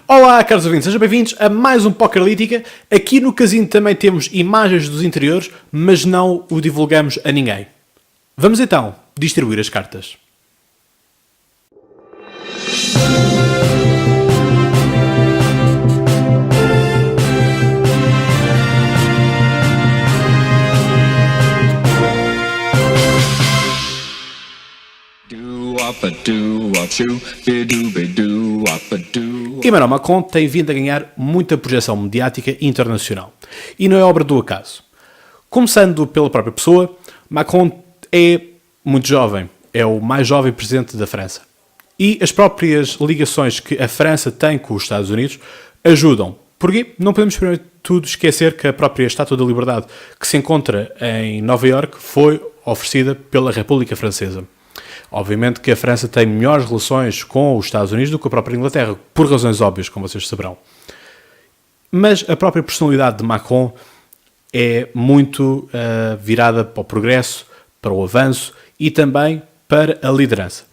Olá, caros ouvintes, sejam bem-vindos a mais um Pokerlítica. Aqui no casino também temos imagens dos interiores, mas não o divulgamos a ninguém. Vamos então distribuir as cartas. Emmanuel Macron tem vindo a ganhar muita projeção mediática internacional. E não é obra do acaso. Começando pela própria pessoa, Macron é muito jovem. É o mais jovem presidente da França. E as próprias ligações que a França tem com os Estados Unidos ajudam. Porque não podemos, primeiro de tudo, esquecer que a própria Estátua da Liberdade, que se encontra em Nova Iorque, foi oferecida pela República Francesa. Obviamente que a França tem melhores relações com os Estados Unidos do que a própria Inglaterra, por razões óbvias, como vocês saberão. Mas a própria personalidade de Macron é muito virada para o progresso, para o avanço e também para a liderança.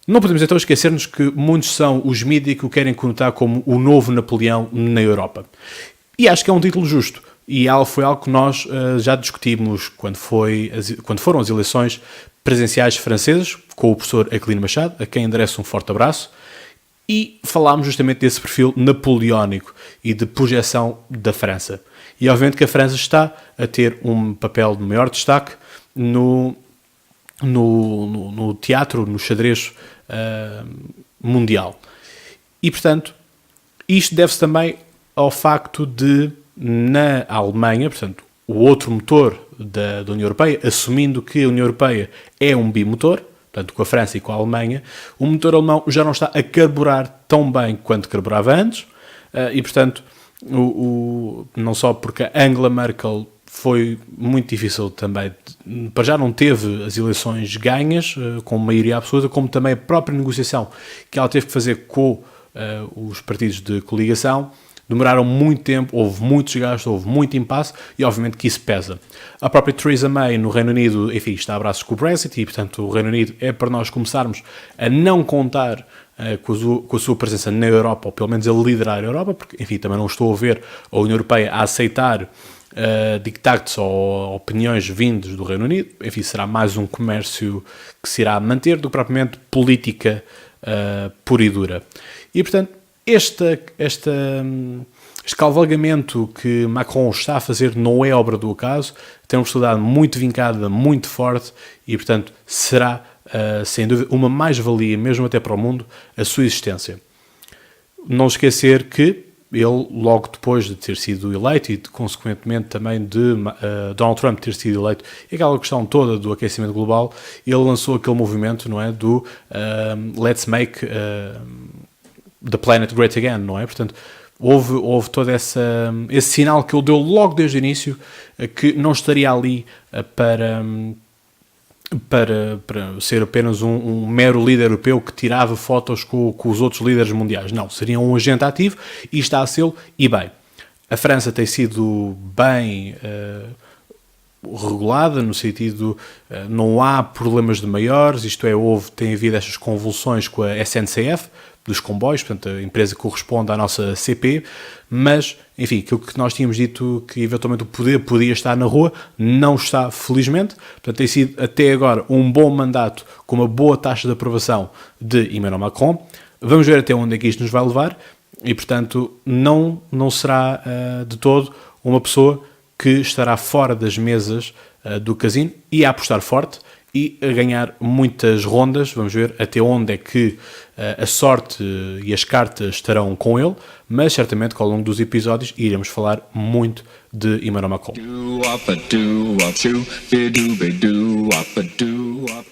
Não podemos então esquecer-nos que muitos são os mídias que o querem conotar como o novo Napoleão na Europa. E acho que é um título justo. E foi algo que nós já discutimos quando foram as eleições presidenciais francesas, com o professor Aquilino Machado, a quem endereço um forte abraço, e falámos justamente desse perfil napoleónico e de projeção da França. E obviamente que a França está a ter um papel de maior destaque no teatro, no xadrez mundial. E, portanto, isto deve-se também ao facto de, na Alemanha, portanto, o outro motor da União Europeia, assumindo que a União Europeia é um bimotor, portanto, com a França e com a Alemanha, o motor alemão já não está a carburar tão bem quanto carburava antes, e, portanto, não só porque a Angela Merkel foi muito difícil também, para já não teve as eleições ganhas, com maioria absoluta, como também a própria negociação que ela teve que fazer com os partidos de coligação, demoraram muito tempo, houve muitos gastos, houve muito impasse e obviamente que isso pesa. A própria Theresa May no Reino Unido, enfim, está a braços com o Brexit e, portanto, o Reino Unido é para nós começarmos a não contar com a sua presença na Europa, ou pelo menos a liderar a Europa, porque, enfim, também não estou a ver a União Europeia a aceitar dictados ou opiniões vindos do Reino Unido. Enfim, será mais um comércio que se irá manter do que propriamente política pura e dura. E, portanto, este cavalgamento que Macron está a fazer não é obra do acaso, tem uma personalidade muito vincada, muito forte e, portanto, será, sem dúvida, uma mais-valia, mesmo até para o mundo, a sua existência. Não esquecer que ele, logo depois de ter sido eleito e, consequentemente, também de Donald Trump ter sido eleito, e aquela questão toda do aquecimento global, ele lançou aquele movimento, não é, do Let's Make the Planet Great Again, não é? Portanto, houve todo esse sinal que ele deu logo desde o início, que não estaria ali para ser apenas um mero líder europeu que tirava fotos com os outros líderes mundiais. Não, seria um agente ativo e está a ser, e bem. A França tem sido bem regulada, no sentido, não há problemas de maiores, isto é, tem havido estas convulsões com a SNCF, dos comboios, portanto a empresa que corresponde à nossa CP, mas, enfim, aquilo que nós tínhamos dito que eventualmente o poder podia estar na rua, não está, felizmente. Portanto, tem sido até agora um bom mandato com uma boa taxa de aprovação de Emmanuel Macron. Vamos ver até onde é que isto nos vai levar e, portanto, não será de todo uma pessoa que estará fora das mesas do casino e a apostar forte e a ganhar muitas rondas. Vamos ver até onde é que a sorte e as cartas estarão com ele, mas certamente que ao longo dos episódios iremos falar muito de Emmanuel Macron.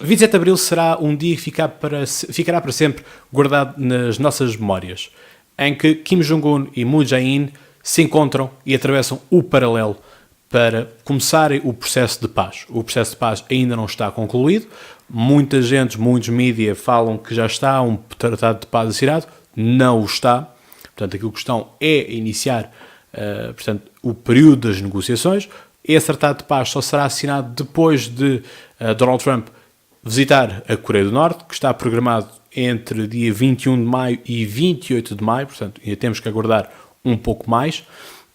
27 de Abril será um dia que ficará para sempre guardado nas nossas memórias, em que Kim Jong-un e Moon Jae-in se encontram e atravessam o paralelo para começarem o processo de paz. O processo de paz ainda não está concluído. Muita gente, muitos mídias falam que já está um tratado de paz assinado. Não o está. Portanto, aquilo que estão é iniciar o período das negociações. Esse tratado de paz só será assinado depois de Donald Trump visitar a Coreia do Norte, que está programado entre dia 21 de maio e 28 de maio, portanto, ainda temos que aguardar um pouco mais,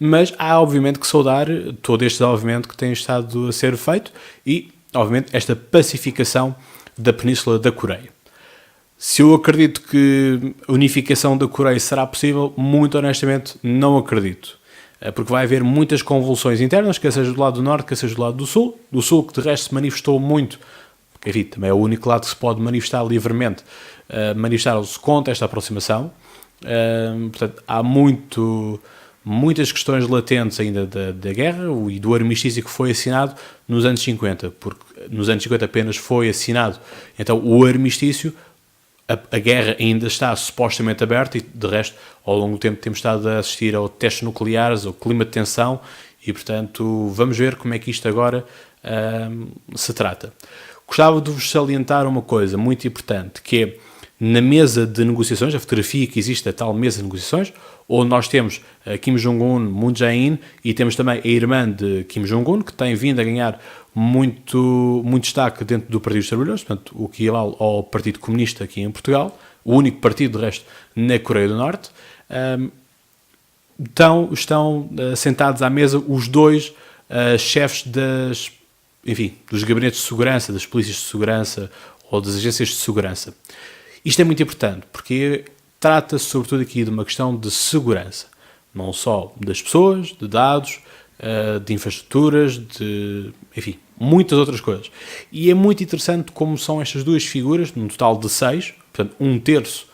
mas há obviamente que saudar todo este desenvolvimento que tem estado a ser feito e, obviamente, esta pacificação da Península da Coreia. Se eu acredito que a unificação da Coreia será possível, muito honestamente não acredito. Porque vai haver muitas convulsões internas, quer seja do lado do Norte, quer seja do lado do Sul que de resto se manifestou muito, porque enfim, também é o único lado que se pode manifestar livremente, manifestaram-se contra esta aproximação. Portanto, há muitas questões latentes ainda da guerra e do armistício que foi assinado nos anos 50, porque nos anos 50 apenas foi assinado então o armistício. A guerra ainda está supostamente aberta e, de resto, ao longo do tempo temos estado a assistir a testes nucleares, ao clima de tensão e, portanto, vamos ver como é que isto agora se trata. Gostava de vos salientar uma coisa muito importante, que é na mesa de negociações, a fotografia que existe da tal mesa de negociações, onde nós temos Kim Jong-un, Moon Jae-in e temos também a irmã de Kim Jong-un, que tem vindo a ganhar muito destaque dentro do Partido dos Trabalhadores, portanto, o que equivale ao Partido Comunista aqui em Portugal, o único partido, de resto, na Coreia do Norte. Então, estão sentados à mesa os dois chefes dos gabinetes de segurança, das polícias de segurança ou das agências de segurança. Isto é muito importante, porque trata-se sobretudo aqui de uma questão de segurança, não só das pessoas, de dados, de infraestruturas, enfim, muitas outras coisas. E é muito interessante como são estas duas figuras, num total de 6, portanto, um terço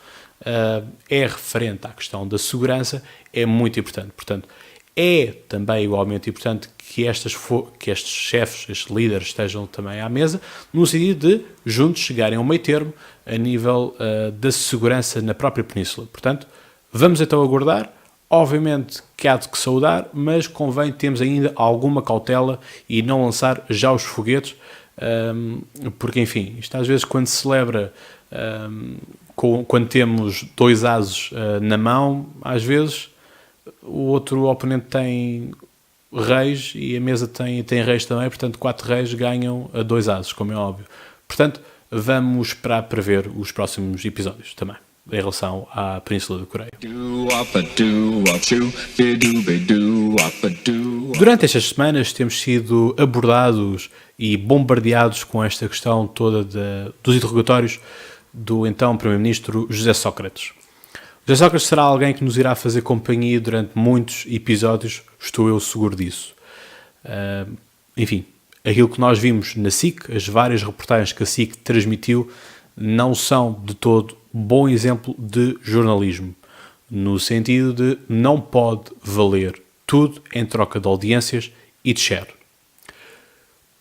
é referente à questão da segurança, é muito importante. Portanto, é também igualmente importante que estes chefes, estes líderes estejam também à mesa, no sentido de juntos chegarem a um meio termo a nível da segurança na própria península. Portanto, vamos então aguardar. Obviamente que há de que saudar, mas convém termos ainda alguma cautela e não lançar já os foguetes, porque enfim, isto às vezes quando se celebra, quando temos 2 ases na mão, às vezes o outro oponente tem reis e a mesa tem reis também, portanto 4 reis ganham a 2 ases, como é óbvio. Portanto, vamos esperar para ver os próximos episódios também, em relação à Península da Coreia. Durante estas semanas temos sido abordados e bombardeados com esta questão toda dos interrogatórios do então Primeiro-Ministro José Sócrates. José Sócrates será alguém que nos irá fazer companhia durante muitos episódios, estou eu seguro disso. Enfim, aquilo que nós vimos na SIC, as várias reportagens que a SIC transmitiu, não são de todo bom exemplo de jornalismo, no sentido de não pode valer tudo em troca de audiências e de share.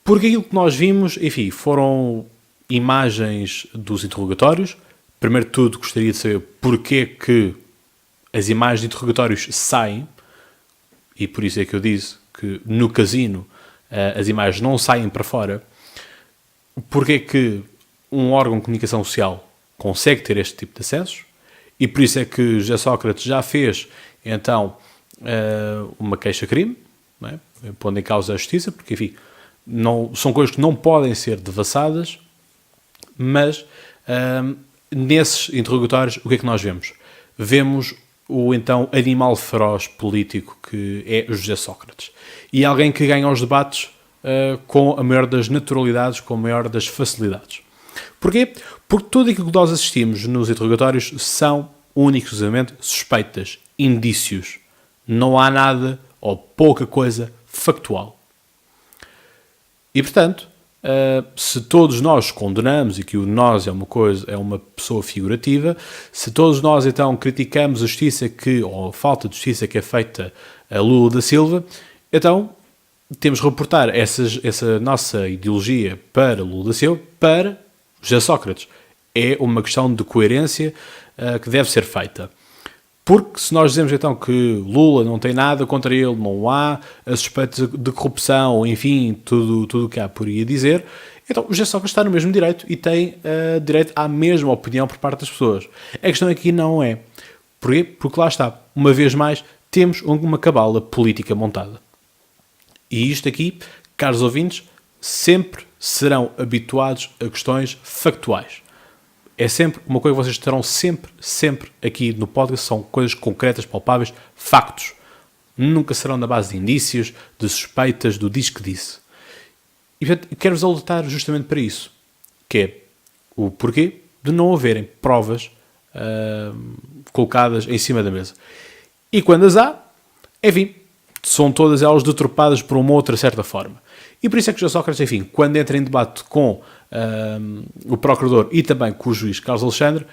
Porque aquilo que nós vimos, enfim, foram imagens dos interrogatórios. Primeiro de tudo, gostaria de saber porque que as imagens de interrogatórios saem, e por isso é que eu disse que no casino as imagens não saem para fora. Porque é que um órgão de comunicação social consegue ter este tipo de acessos, e por isso é que José Sócrates já fez, então, uma queixa-crime, não é? Pondo em causa a justiça, porque, enfim, são coisas que não podem ser devassadas, mas nesses interrogatórios, o que é que nós vemos? Vemos o, então, animal feroz político que é José Sócrates, e alguém que ganha os debates com a maior das naturalidades, com a maior das facilidades. Porquê? Porque tudo aquilo que nós assistimos nos interrogatórios são unicamente suspeitas, indícios. Não há nada ou pouca coisa factual. E, portanto, se todos nós condenamos, e que o nós é uma pessoa figurativa, se todos nós então criticamos a justiça ou a falta de justiça que é feita a Lula da Silva, então temos de reportar essa nossa ideologia para Lula da Silva, para José Sócrates. É uma questão de coerência que deve ser feita. Porque se nós dizemos então que Lula não tem nada contra ele, não há suspeitas de corrupção, enfim, tudo o que há por aí a dizer, então o José Sócrates está no mesmo direito e tem direito à mesma opinião por parte das pessoas. A questão aqui não é. Porquê? Porque lá está, uma vez mais, temos uma cabala política montada. E isto aqui, caros ouvintes, sempre serão habituados a questões factuais. É sempre uma coisa que vocês terão sempre aqui no podcast, são coisas concretas, palpáveis, factos. Nunca serão na base de indícios, de suspeitas, do diz que disse. E portanto, quero-vos alertar justamente para isso, que é o porquê de não haverem provas colocadas em cima da mesa. E quando as há, enfim, são todas elas deturpadas por uma outra certa forma. E por isso é que o José Sócrates, enfim, quando entra em debate com o procurador e também com o juiz Carlos Alexandre,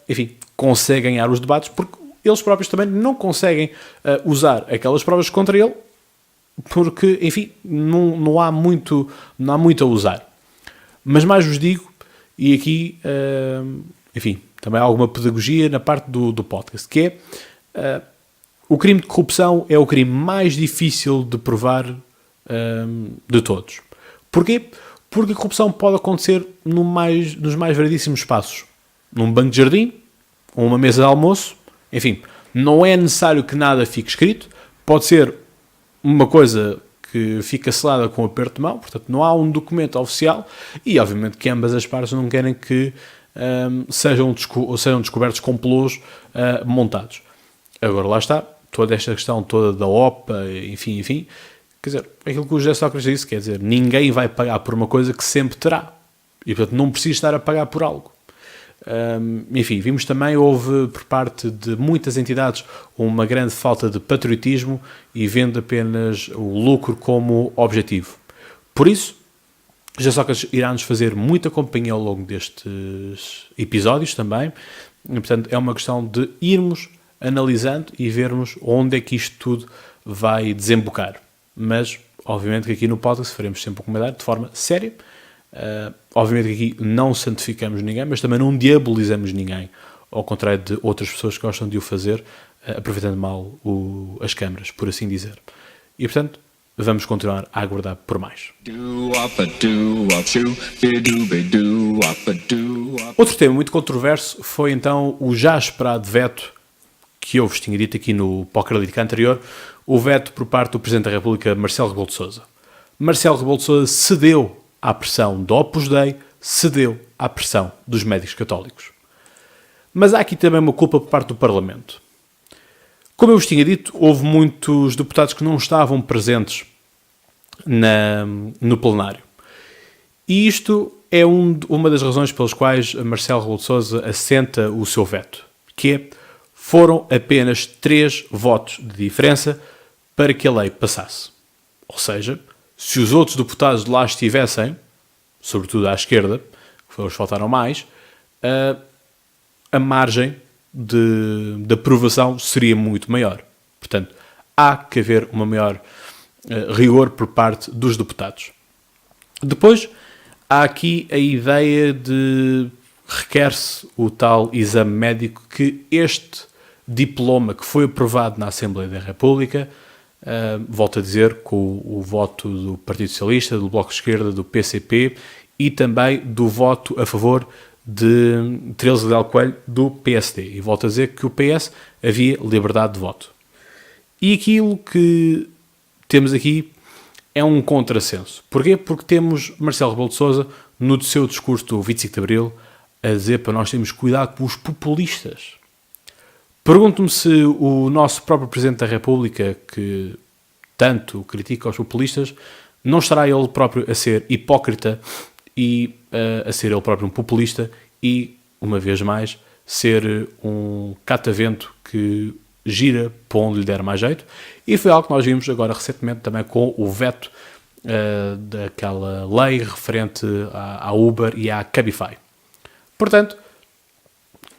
enfim, consegue ganhar os debates porque eles próprios também não conseguem usar aquelas provas contra ele porque, enfim, não há muito a usar. Mas mais vos digo, e aqui, enfim, também há alguma pedagogia na parte do podcast, que é o crime de corrupção é o crime mais difícil de provar de todos. Porquê? Porque a corrupção pode acontecer nos mais variedíssimos espaços. Num banco de jardim, ou uma mesa de almoço, enfim, não é necessário que nada fique escrito, pode ser uma coisa que fica selada com aperto de mão, portanto não há um documento oficial e obviamente que ambas as partes não querem que sejam descobertos complôs montados. Agora lá está, toda esta questão toda da OPA, enfim, quer dizer, aquilo que o José Sócrates disse, quer dizer, ninguém vai pagar por uma coisa que sempre terá e portanto não precisa estar a pagar por algo. Enfim, vimos também, houve por parte de muitas entidades uma grande falta de patriotismo e vendo apenas o lucro como objetivo. Por isso, já Sócrates irá-nos fazer muita companhia ao longo destes episódios também, e, portanto é uma questão de irmos analisando e vermos onde é que isto tudo vai desembocar. Mas, obviamente que aqui no podcast faremos sempre uma comunidade de forma séria. Obviamente que aqui não santificamos ninguém, mas também não diabolizamos ninguém, ao contrário de outras pessoas que gostam de o fazer, aproveitando mal as câmaras, por assim dizer. E portanto, vamos continuar a aguardar por mais. Outro tema muito controverso foi então o já esperado veto, que eu vos tinha dito aqui no Pocralítica anterior, o veto por parte do Presidente da República, Marcelo Rebelo de Sousa. Marcelo Rebelo de Sousa cedeu à pressão do Opus Dei, cedeu à pressão dos médicos católicos. Mas há aqui também uma culpa por parte do Parlamento. Como eu vos tinha dito, houve muitos deputados que não estavam presentes no plenário. E isto é uma das razões pelas quais Marcelo Rebelo de Sousa assenta o seu veto, que foram apenas 3 votos de diferença para que a lei passasse. Ou seja, se os outros deputados de lá estivessem, sobretudo à esquerda, que foram os que faltaram mais, a margem de aprovação seria muito maior. Portanto, há que haver uma maior rigor por parte dos deputados. Depois, há aqui a ideia de requer-se o tal exame médico que este diploma que foi aprovado na Assembleia da República, volto a dizer, com o voto do Partido Socialista, do Bloco de Esquerda, do PCP e também do voto a favor de Teresa Leal Coelho, do PSD. E volto a dizer que o PS havia liberdade de voto. E aquilo que temos aqui é um contrassenso. Porquê? Porque temos Marcelo Rebelo de Sousa, no seu discurso do 25 de Abril, a dizer para nós termos cuidado com os populistas. Pergunto-me se o nosso próprio Presidente da República, que tanto critica os populistas, não estará ele próprio a ser hipócrita e a ser ele próprio um populista e, uma vez mais, ser um catavento que gira para onde lhe der mais jeito. E foi algo que nós vimos agora recentemente também com o veto daquela lei referente à Uber e à Cabify. Portanto,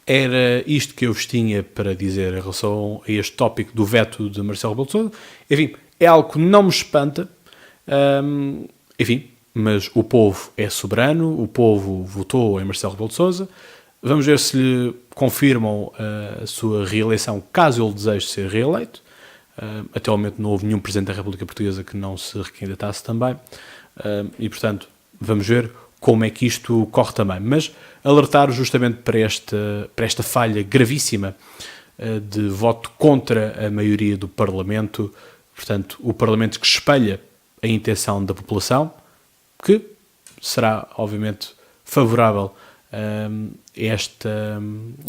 era isto que eu vos tinha para dizer em relação a este tópico do veto de Marcelo Rebelo de Sousa. Enfim, é algo que não me espanta, enfim, mas o povo é soberano, o povo votou em Marcelo Rebelo de Sousa. Vamos ver se lhe confirmam a sua reeleição, caso ele deseje ser reeleito. Até ao momento não houve nenhum Presidente da República Portuguesa que não se recandidatasse também. E, portanto, vamos ver como é que isto corre também. Mas alertar justamente para esta falha gravíssima de voto contra a maioria do Parlamento, portanto, o Parlamento que espelha a intenção da população, que será, obviamente, favorável a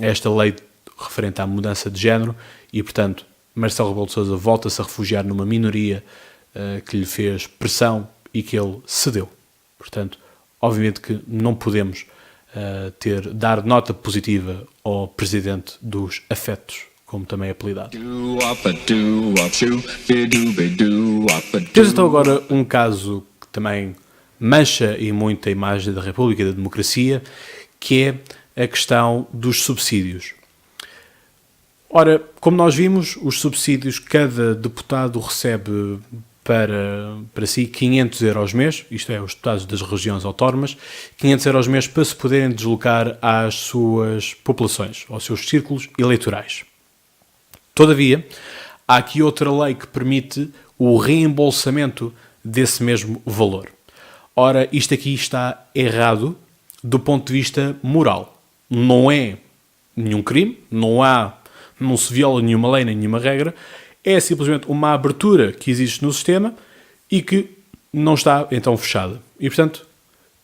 esta lei referente à mudança de género e, portanto, Marcelo Rebelo de Sousa volta-se a refugiar numa minoria que lhe fez pressão e que ele cedeu. Portanto, obviamente que não podemos dar nota positiva ao presidente dos afetos, como também é apelidado. Temos então agora um caso que também mancha e muito a imagem da República e da democracia, que é a questão dos subsídios. Ora, como nós vimos, os subsídios, cada deputado recebe para si 500 euros mês, isto é, os deputados das regiões autónomas, 500 euros mês para se poderem deslocar às suas populações, aos seus círculos eleitorais. Todavia, há aqui outra lei que permite o reembolsamento desse mesmo valor. Ora, isto aqui está errado do ponto de vista moral. Não é nenhum crime, não se viola nenhuma lei nem nenhuma regra, é simplesmente uma abertura que existe no sistema e que não está então fechada. E, portanto,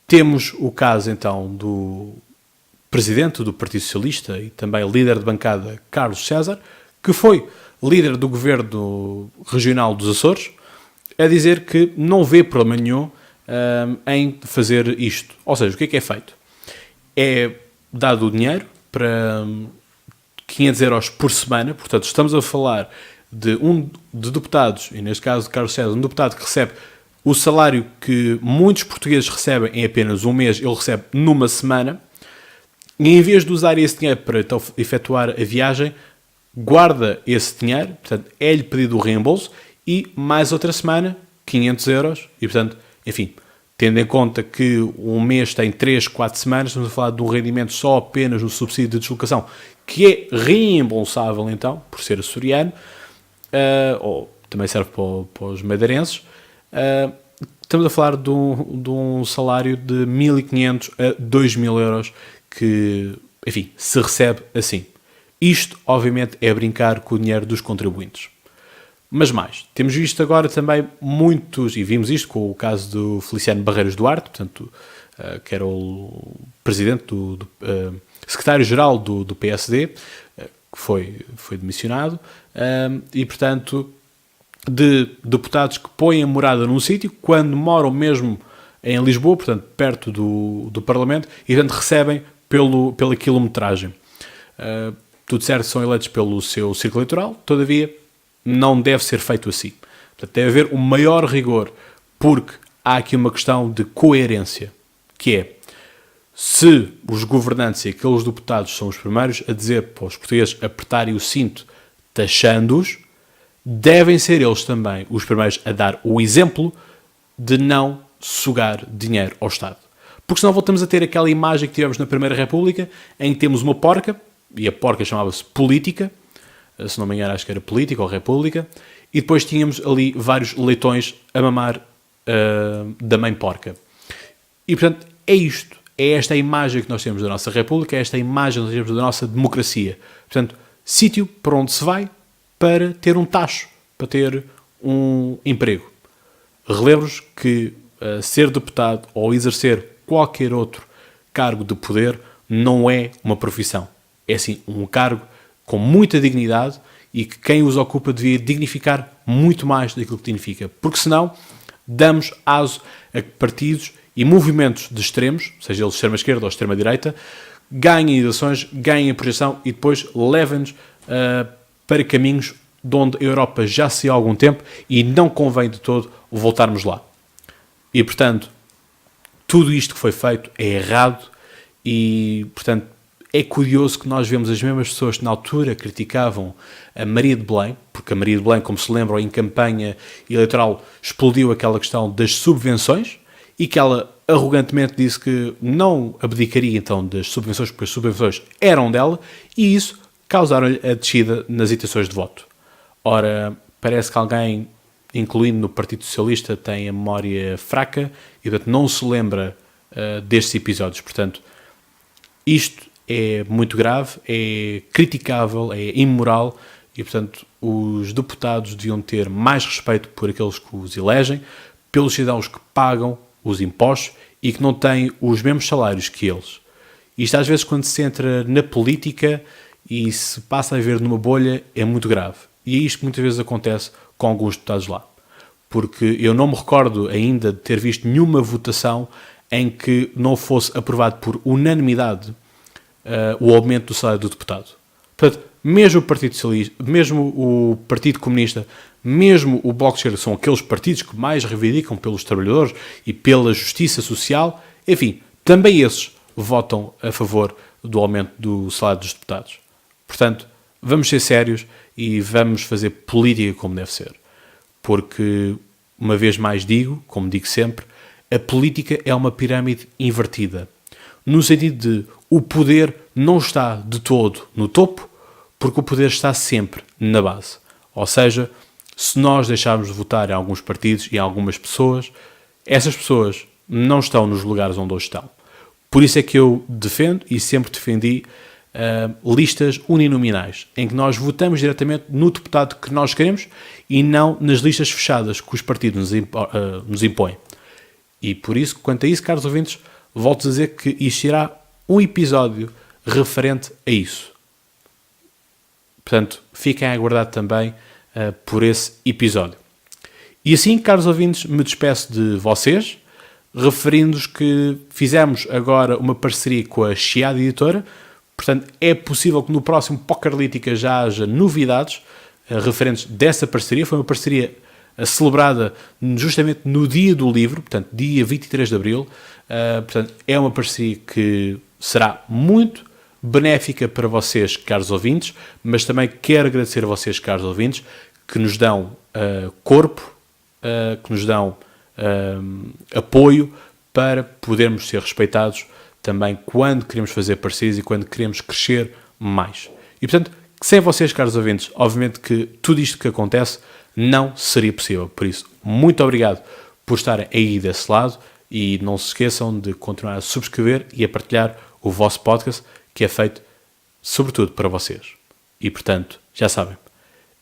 temos o caso então do presidente do Partido Socialista e também líder de bancada, Carlos César, que foi líder do governo regional dos Açores, a dizer que não vê problema nenhum em fazer isto. Ou seja, o que é feito? É dado o dinheiro para 500 euros por semana, portanto estamos a falar de deputados, e neste caso de Carlos César, um deputado que recebe o salário que muitos portugueses recebem em apenas um mês, ele recebe numa semana, e em vez de usar esse dinheiro para então efetuar a viagem, guarda esse dinheiro, portanto é-lhe pedido o reembolso, e mais outra semana, 500 euros, e portanto, enfim, tendo em conta que um mês tem 3, 4 semanas, estamos a falar de um rendimento só apenas no subsídio de deslocação, que é reembolsável então, por ser açoriano, ou também serve para os madeirenses, estamos a falar de um salário de 1.500 a 2.000 euros que, enfim, se recebe assim. Isto, obviamente, é brincar com o dinheiro dos contribuintes. Mas mais, temos visto agora também muitos, e vimos isto com o caso do Feliciano Barreiros Duarte, portanto, que era o presidente secretário-geral do PSD, que foi demissionado, e, portanto, de deputados que põem a morada num sítio, quando moram mesmo em Lisboa, portanto, perto do Parlamento, e, portanto, recebem pela quilometragem. Tudo certo, são eleitos pelo seu círculo eleitoral, todavia, não deve ser feito assim. Portanto, deve haver um maior rigor, porque há aqui uma questão de coerência, que é, se os governantes e aqueles deputados são os primeiros a dizer para os portugueses apertarem o cinto taxando-os, devem ser eles também os primeiros a dar o exemplo de não sugar dinheiro ao Estado. Porque senão voltamos a ter aquela imagem que tivemos na Primeira República, em que temos uma porca, e a porca chamava-se política, se não me engano acho que era política ou república, e depois tínhamos ali vários leitões a mamar da mãe porca. E, portanto, é isto. É esta a imagem que nós temos da nossa República, é esta a imagem que nós temos da nossa democracia. Portanto, sítio para onde se vai para ter um tacho, para ter um emprego. Relembro-vos que ser deputado ou exercer qualquer outro cargo de poder não é uma profissão. É, sim, um cargo com muita dignidade e que quem os ocupa devia dignificar muito mais daquilo que dignifica. Porque senão damos aso a partidos e movimentos de extremos, seja eles de extrema-esquerda ou de extrema-direita, ganhem eleições, ganhem projeção e depois levem-nos para caminhos de onde a Europa já se há algum tempo e não convém de todo voltarmos lá. E, portanto, tudo isto que foi feito é errado e, portanto, é curioso que nós vemos as mesmas pessoas que na altura criticavam a Maria de Belém, porque a Maria de Belém, como se lembram, em campanha eleitoral explodiu aquela questão das subvenções e que ela arrogantemente disse que não abdicaria então das subvenções porque as subvenções eram dela e isso causaram-lhe a descida nas intenções de voto. Ora, parece que alguém, incluindo no Partido Socialista, tem a memória fraca e portanto não se lembra destes episódios. Portanto, isto é muito grave, é criticável, é imoral e, portanto, os deputados deviam ter mais respeito por aqueles que os elegem, pelos cidadãos que pagam os impostos e que não têm os mesmos salários que eles. Isto às vezes quando se entra na política e se passa a viver numa bolha é muito grave. E é isto que muitas vezes acontece com alguns deputados lá. Porque eu não me recordo ainda de ter visto nenhuma votação em que não fosse aprovado por unanimidade o aumento do salário do deputado. Portanto, mesmo o Partido Socialista, mesmo o Partido Comunista, mesmo o Bloco de Esquerda, são aqueles partidos que mais reivindicam pelos trabalhadores e pela justiça social, enfim, também esses votam a favor do aumento do salário dos deputados. Portanto, vamos ser sérios e vamos fazer política como deve ser. Porque, uma vez mais digo, como digo sempre, a política é uma pirâmide invertida. No sentido de o poder não está de todo no topo, porque o poder está sempre na base. Ou seja, se nós deixarmos de votar em alguns partidos e em algumas pessoas, essas pessoas não estão nos lugares onde hoje estão. Por isso é que eu defendo e sempre defendi listas uninominais, em que nós votamos diretamente no deputado que nós queremos e não nas listas fechadas que os partidos nos impõem. E por isso, quanto a isso, caros ouvintes, volto a dizer que isto será um episódio referente a isso. Portanto, fiquem a aguardar também por esse episódio. E assim, caros ouvintes, me despeço de vocês, referindo-vos que fizemos agora uma parceria com a Chiado Editora. Portanto, é possível que no próximo Pokerlítica já haja novidades referentes dessa parceria. Foi uma parceria celebrada justamente no dia do livro, portanto, dia 23 de Abril. Portanto, é uma parceria que será muito benéfica para vocês, caros ouvintes, mas também quero agradecer a vocês, caros ouvintes, que nos dão corpo, que nos dão apoio para podermos ser respeitados também quando queremos fazer parcerias e quando queremos crescer mais. E, portanto, sem vocês, caros ouvintes, obviamente que tudo isto que acontece não seria possível. Por isso, muito obrigado por estarem aí desse lado e não se esqueçam de continuar a subscrever e a partilhar o vosso podcast, que é feito sobretudo para vocês. E, portanto, já sabem,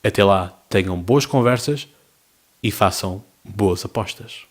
até lá tenham boas conversas e façam boas apostas.